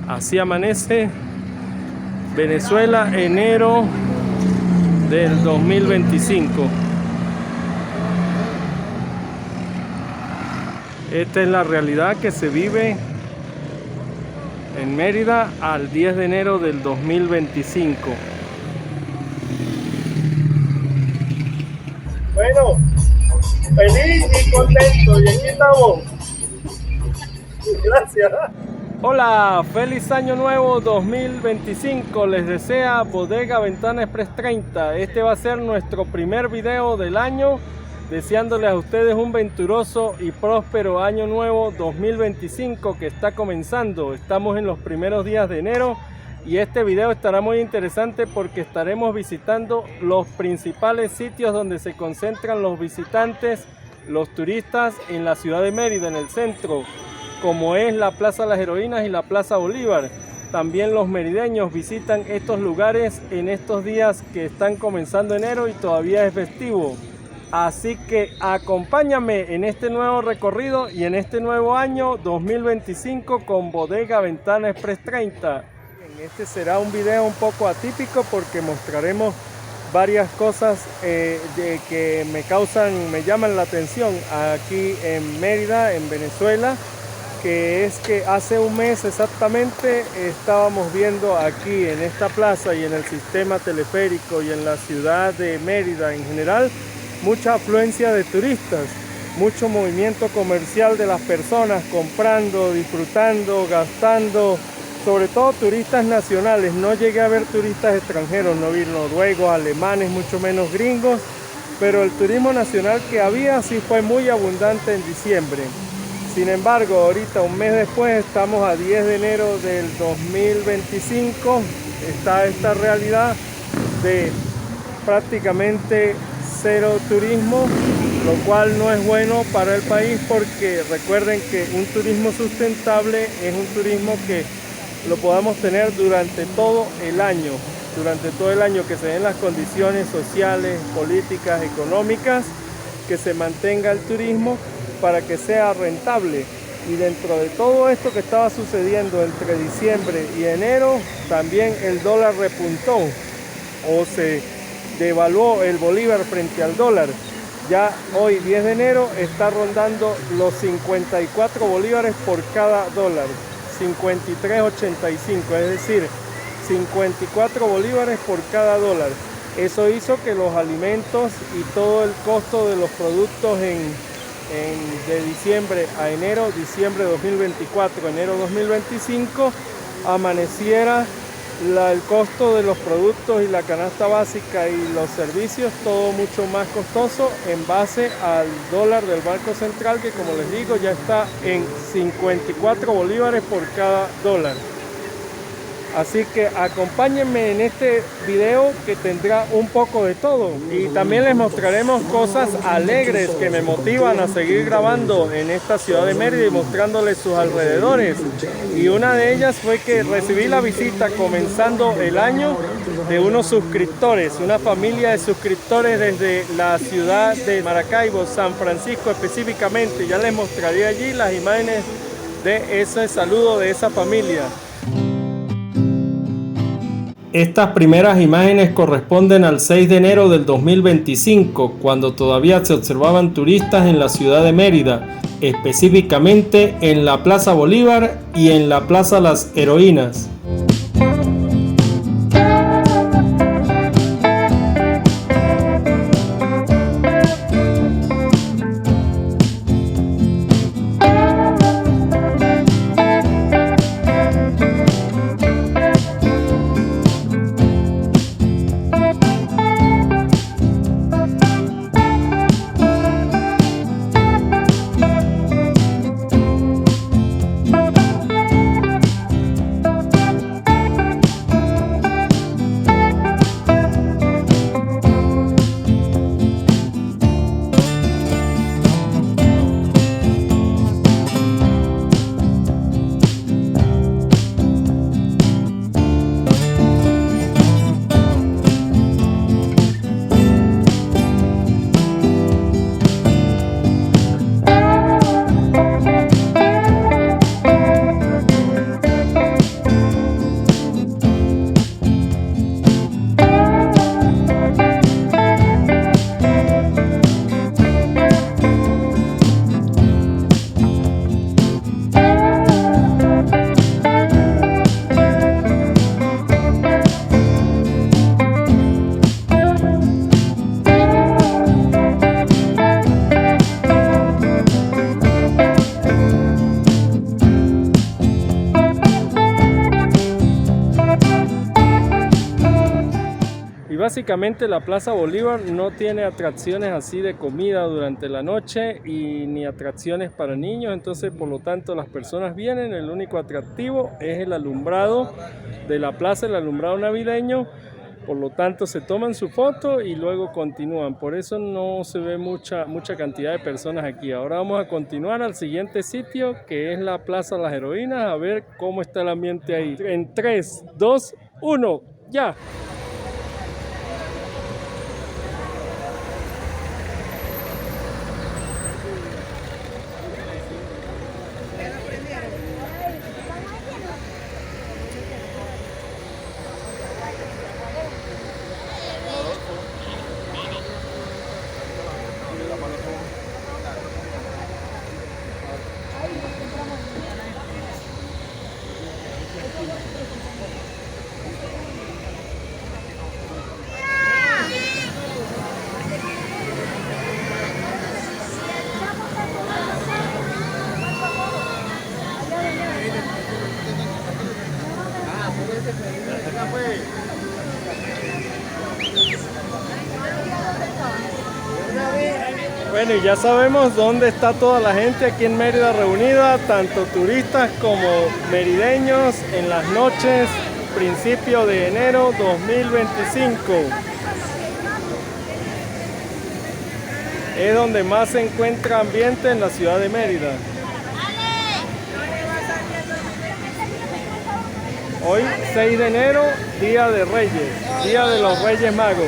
Así amanece Venezuela, enero del 2025. Esta es la realidad que se vive en Mérida al 10 de enero del 2025. Bueno, feliz y contento, y aquí estamos. Gracias. Hola, feliz año nuevo 2025. Les desea Bodega Ventana Express 30. Este va a ser nuestro primer video del año, deseándoles a ustedes un venturoso y próspero año nuevo 2025 que está comenzando. Estamos en los primeros días de enero y este video estará muy interesante porque estaremos visitando los principales sitios donde se concentran los visitantes, los turistas en la ciudad de Mérida, en el centro, como es la Plaza Las Heroínas y la Plaza Bolívar. También los merideños visitan estos lugares en estos días que están comenzando enero y todavía es festivo. Así que acompáñame en este nuevo recorrido y en este nuevo año 2025 con Bodega Ventana Express 30. Este será un video un poco atípico porque mostraremos varias cosas que me llaman la atención aquí en Mérida, en Venezuela, que es que hace un mes exactamente estábamos viendo aquí en esta plaza y en el sistema teleférico y en la ciudad de Mérida en general mucha afluencia de turistas, mucho movimiento comercial de las personas comprando, disfrutando, gastando, sobre todo turistas nacionales. No llegué a ver turistas extranjeros, no vi noruegos, alemanes, mucho menos gringos, pero el turismo nacional que había sí fue muy abundante en diciembre. Sin embargo, ahorita un mes después, estamos a 10 de enero del 2025, está esta realidad de prácticamente cero turismo, lo cual no es bueno para el país porque recuerden que un turismo sustentable es un turismo que lo podamos tener durante todo el año, que se den las condiciones sociales, políticas, económicas, que se mantenga el turismo para que sea rentable. Y dentro de todo esto que estaba sucediendo entre diciembre y enero, también el dólar repuntó o se devaluó el bolívar frente al dólar. Ya hoy 10 de enero está rondando los 54 bolívares por cada dólar, 53.85, es decir, 54 bolívares por cada dólar. Eso hizo que los alimentos y todo el costo de los productos de diciembre a enero, diciembre 2024, enero 2025, amaneciera el costo de los productos y la canasta básica y los servicios todo mucho más costoso en base al dólar del Banco Central, que como les digo ya está en 54 bolívares por cada dólar. Así que acompáñenme en este video que tendrá un poco de todo y también les mostraremos cosas alegres que me motivan a seguir grabando en esta ciudad de Mérida y mostrándoles sus alrededores. Y una de ellas fue que recibí la visita comenzando el año de unos suscriptores, una familia de suscriptores desde la ciudad de Maracaibo, San Francisco específicamente. Ya les mostraré allí las imágenes de ese saludo de esa familia. Estas primeras imágenes corresponden al 6 de enero del 2025, cuando todavía se observaban turistas en la ciudad de Mérida, específicamente en la Plaza Bolívar y en la Plaza Las Heroínas. básicamente la Plaza Bolívar no tiene atracciones así de comida durante la noche y ni atracciones para niños, entonces por lo tanto las personas vienen, el único atractivo es el alumbrado de la plaza, el alumbrado navideño, por lo tanto se toman su foto y luego continúan, por eso no se ve mucha cantidad de personas aquí. Ahora vamos a continuar al siguiente sitio, que es la Plaza Las Heroínas, a ver cómo está el ambiente ahí. En 3, 2, 1, ya. Bueno, y ya sabemos dónde está toda la gente aquí en Mérida reunida, tanto turistas como merideños, en las noches, principio de enero 2025. Es donde más se encuentra ambiente en la ciudad de Mérida. Hoy, 6 de enero, Día de Reyes, Día de los Reyes Magos.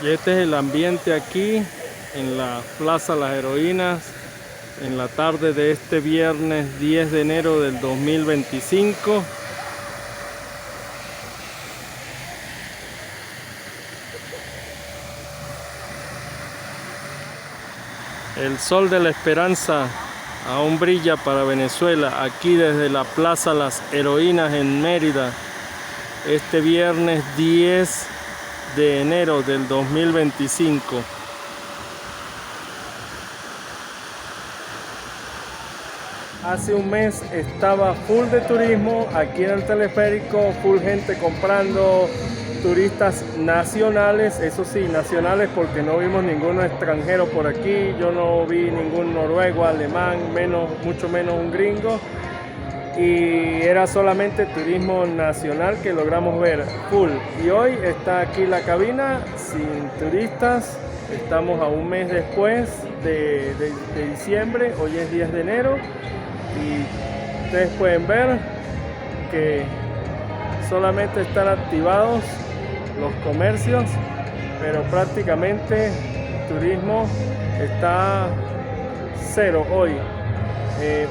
Y este es el ambiente aquí en la Plaza Las Heroínas en la tarde de este viernes 10 de enero del 2025. El sol de la esperanza aún brilla para Venezuela, aquí desde la Plaza Las Heroínas en Mérida, este viernes 10 de enero del 2025. Hace un mes estaba full de turismo aquí en el teleférico, full gente comprando, turistas nacionales, eso sí, nacionales porque no vimos ninguno extranjero por aquí, yo no vi ningún noruego, alemán, mucho menos un gringo. y era solamente turismo nacional que logramos ver full. Y hoy está aquí la cabina sin turistas. Estamos a un mes después de diciembre, hoy es 10 de enero y ustedes pueden ver que solamente están activados los comercios, pero prácticamente turismo está cero hoy.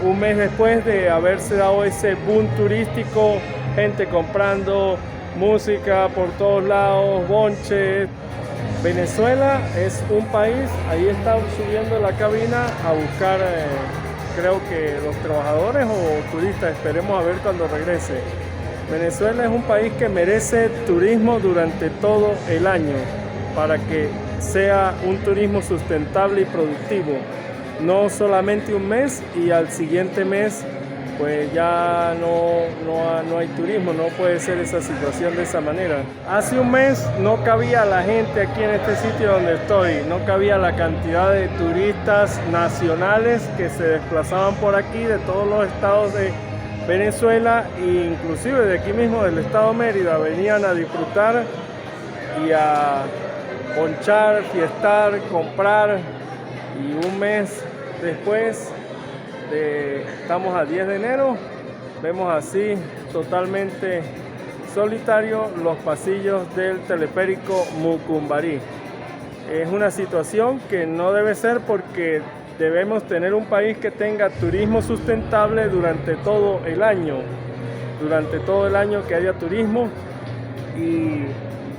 Un mes después de haberse dado ese boom turístico, gente comprando música por todos lados, bonches. Venezuela es un país, ahí está subiendo la cabina a buscar, creo que los trabajadores o turistas, esperemos a ver cuando regrese. Venezuela es un país que merece turismo durante todo el año para que sea un turismo sustentable y productivo. No solamente un mes y al siguiente mes pues ya no hay turismo, no puede ser esa situación de esa manera. Hace un mes no cabía la gente aquí en este sitio donde estoy, no cabía la cantidad de turistas nacionales que se desplazaban por aquí de todos los estados de Venezuela e inclusive de aquí mismo del estado Mérida, venían a disfrutar y a ponchar, fiestar, comprar, y un mes después estamos a 10 de enero, vemos así totalmente solitario los pasillos del teleférico Mucumbarí. Es una situación que no debe ser porque debemos tener un país que tenga turismo sustentable durante todo el año. Durante todo el año que haya turismo y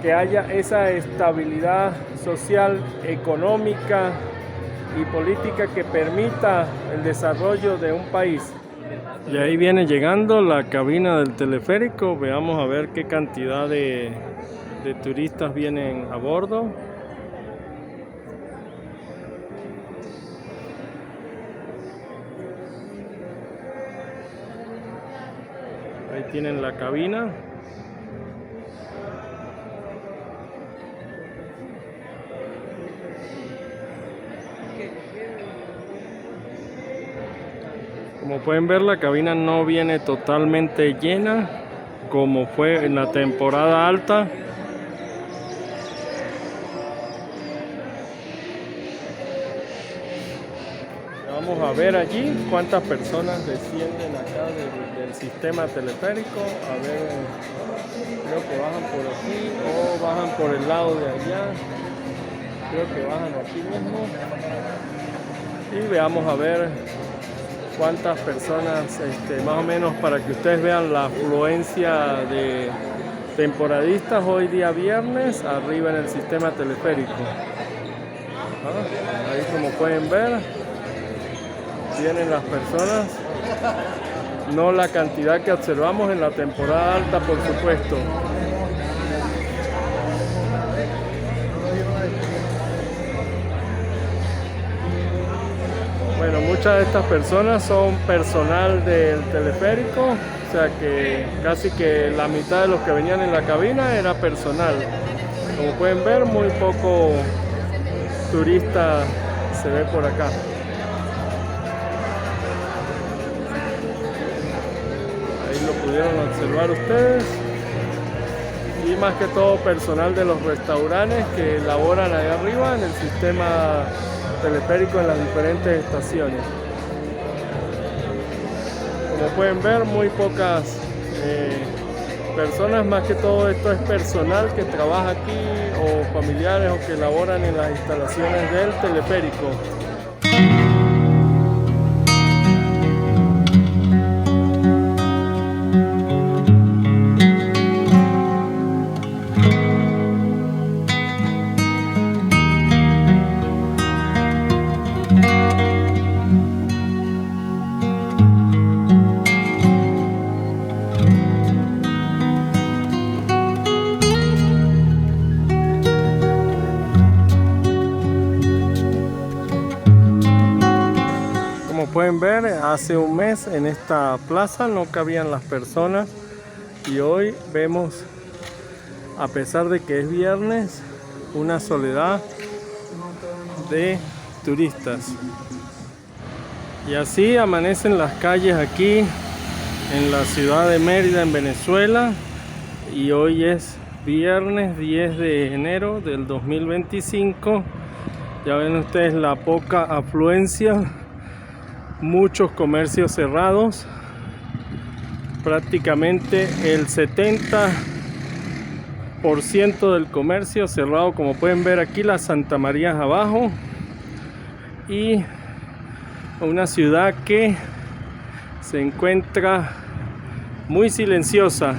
que haya esa estabilidad social, económica y política que permita el desarrollo de un país. Y ahí viene llegando la cabina del teleférico. Veamos a ver qué cantidad de turistas vienen a bordo. Ahí tienen la cabina. Como pueden ver, la cabina no viene totalmente llena como fue en la temporada alta. Vamos a ver allí cuántas personas descienden acá del sistema teleférico. A ver, creo que bajan por aquí o bajan por el lado de allá. Creo que bajan aquí mismo. Y veamos a ver cuántas personas, más o menos para que ustedes vean la afluencia de temporadistas hoy día viernes arriba en el sistema teleférico. Ahí como pueden ver vienen las personas, no la cantidad que observamos en la temporada alta, por supuesto. Bueno, muchas de estas personas son personal del teleférico, o sea que casi que la mitad de los que venían en la cabina era personal. Como pueden ver, muy poco turista se ve por acá. Ahí lo pudieron observar ustedes. Y más que todo personal de los restaurantes que laboran ahí arriba en el sistema teleférico en las diferentes estaciones. Como pueden ver, muy pocas personas, más que todo esto es personal que trabaja aquí o familiares o que laboran en las instalaciones del teleférico. Pueden ver, hace un mes en esta plaza no cabían las personas y hoy vemos, a pesar de que es viernes, una soledad de turistas. Y así amanecen las calles aquí en la ciudad de Mérida, en Venezuela, y hoy es viernes 10 de enero del 2025. Ya ven ustedes la poca afluencia, muchos comercios cerrados, prácticamente el 70% del comercio cerrado, como pueden ver aquí las Santa Marías abajo, y una ciudad que se encuentra muy silenciosa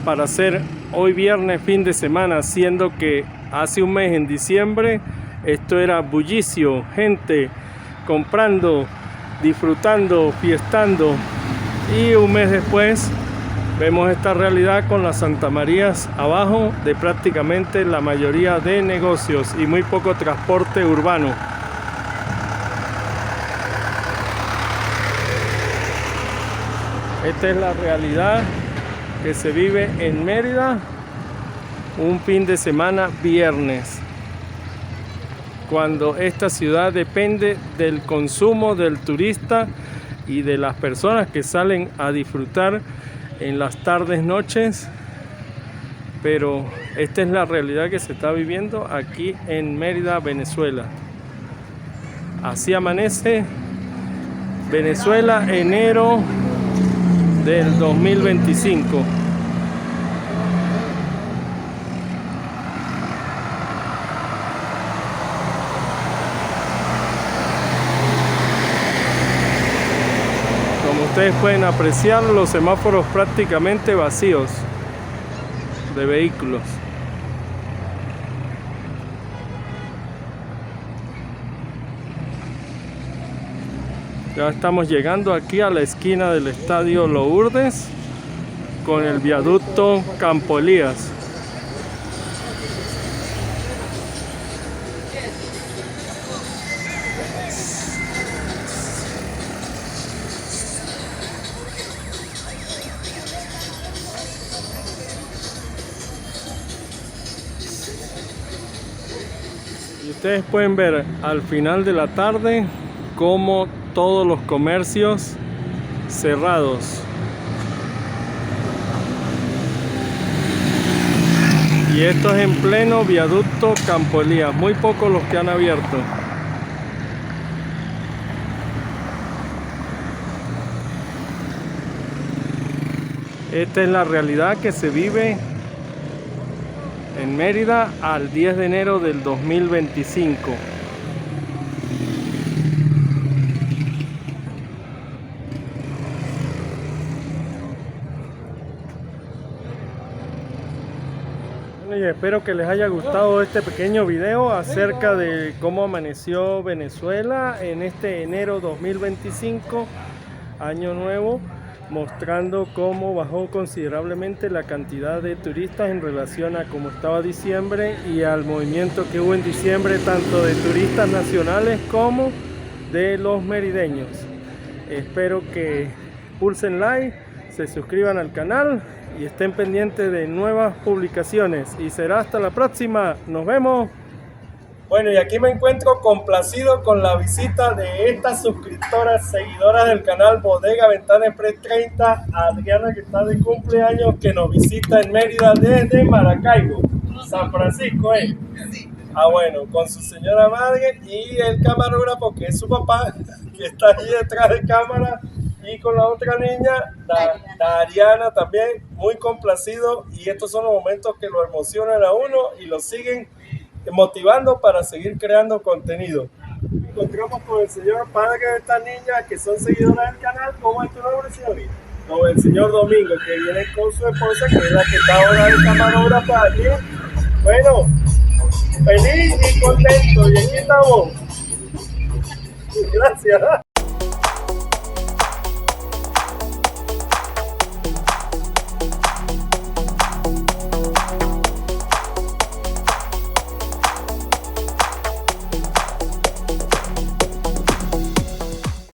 para ser hoy viernes, fin de semana, siendo que hace un mes, en diciembre, esto era bullicio, gente comprando, disfrutando, fiestando, y un mes después vemos esta realidad con las Santa Marías abajo de prácticamente la mayoría de negocios y muy poco transporte urbano. Esta es la realidad que se vive en Mérida un fin de semana viernes, cuando esta ciudad depende del consumo del turista y de las personas que salen a disfrutar en las tardes, noches. Pero esta es la realidad que se está viviendo aquí en Mérida, Venezuela. Así amanece Venezuela, enero del 2025. Como ustedes pueden apreciar, los semáforos prácticamente vacíos de vehículos. Ya estamos llegando aquí a la esquina del estadio Lourdes con el viaducto Campo Elías. Y ustedes pueden ver al final de la tarde cómo todos los comercios cerrados. Y esto es en pleno viaducto Campo Elías, muy pocos los que han abierto. Esta es la realidad que se vive en Mérida al 10 de enero del 2025. Y espero que les haya gustado este pequeño video acerca de cómo amaneció Venezuela en este enero 2025, año nuevo, mostrando cómo bajó considerablemente la cantidad de turistas en relación a cómo estaba diciembre y al movimiento que hubo en diciembre, tanto de turistas nacionales como de los merideños. Espero que pulsen like, se suscriban al canal y estén pendientes de nuevas publicaciones, y será hasta la próxima. Nos vemos. Bueno, y aquí me encuentro complacido con la visita de estas suscriptoras, seguidoras del canal Bodega Ventana Express 30, Adriana, que está de cumpleaños, que nos visita en Mérida desde Maracaibo, San Francisco, ¿eh? Ah, bueno, con su señora madre y el camarógrafo, que es su papá, que está ahí detrás de cámara, y con la otra niña, Dariana, también muy complacido, y estos son los momentos que lo emocionan a uno y lo siguen motivando para seguir creando contenido. Encontramos con el señor padre de esta niña, que son seguidoras del canal. ¿Cómo es tu nombre, señorita? No, el señor Domingo, que viene con su esposa, que es la que está ahora de camarógrafa aquí. Bueno, feliz y contento, y aquí estamos. Gracias.